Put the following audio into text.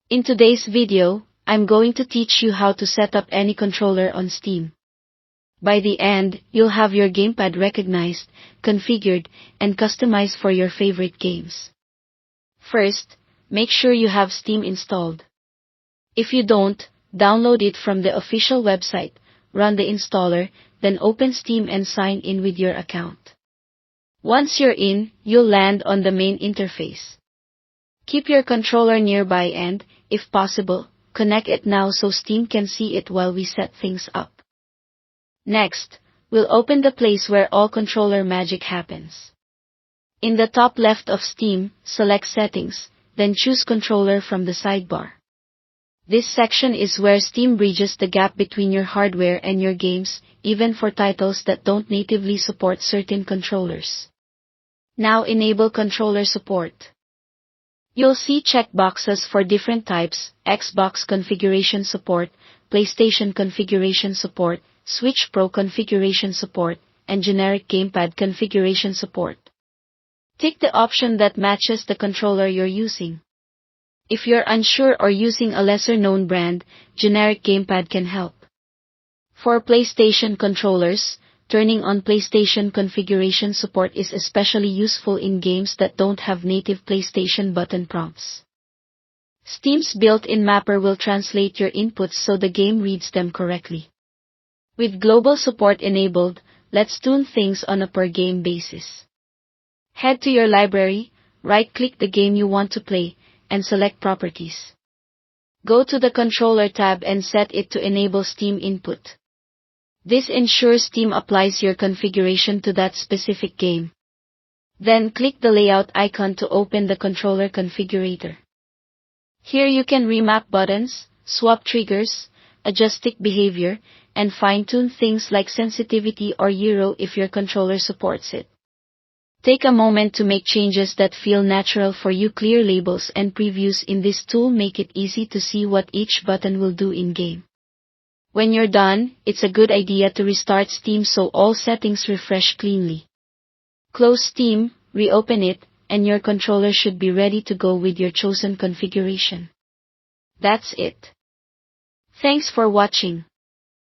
In today's video, I'm going to teach you how to set up any controller on Steam. By the end, you'll have your gamepad recognized, configured, and customized for your favorite games. First, make sure you have Steam installed. If you don't, download it from the official website, run the installer, then open Steam and sign in with your account. Once you're in, you'll land on the main interface. Keep your controller nearby and, if possible, connect it now so Steam can see it while we set things up. Next, we'll open the place where all controller magic happens. In the top left of Steam, select Settings, then choose Controller from the sidebar. This section is where Steam bridges the gap between your hardware and your games, even for titles that don't natively support certain controllers. Now enable controller support. You'll see checkboxes for different types: Xbox configuration support, PlayStation configuration support, Switch Pro configuration support, and generic gamepad configuration support. Tick the option that matches the controller you're using. If you're unsure or using a lesser-known brand, generic gamepad can help. For PlayStation controllers, turning on PlayStation configuration support is especially useful in games that don't have native PlayStation button prompts. Steam's built-in mapper will translate your inputs so the game reads them correctly. With global support enabled, let's tune things on a per-game basis. Head to your library, right-click the game you want to play, and select Properties. Go to the Controller tab and set it to enable Steam input. This ensures Steam applies your configuration to that specific game. Then click the Layout icon to open the controller configurator. Here you can remap buttons, swap triggers, adjust stick behavior, and fine-tune things like sensitivity or gyro if your controller supports it. Take a moment to make changes that feel natural for you. Clear labels and previews in this tool make it easy to see what each button will do in-game. When you're done, it's a good idea to restart Steam so all settings refresh cleanly. Close Steam, reopen it, and your controller should be ready to go with your chosen configuration. That's it. Thanks for watching.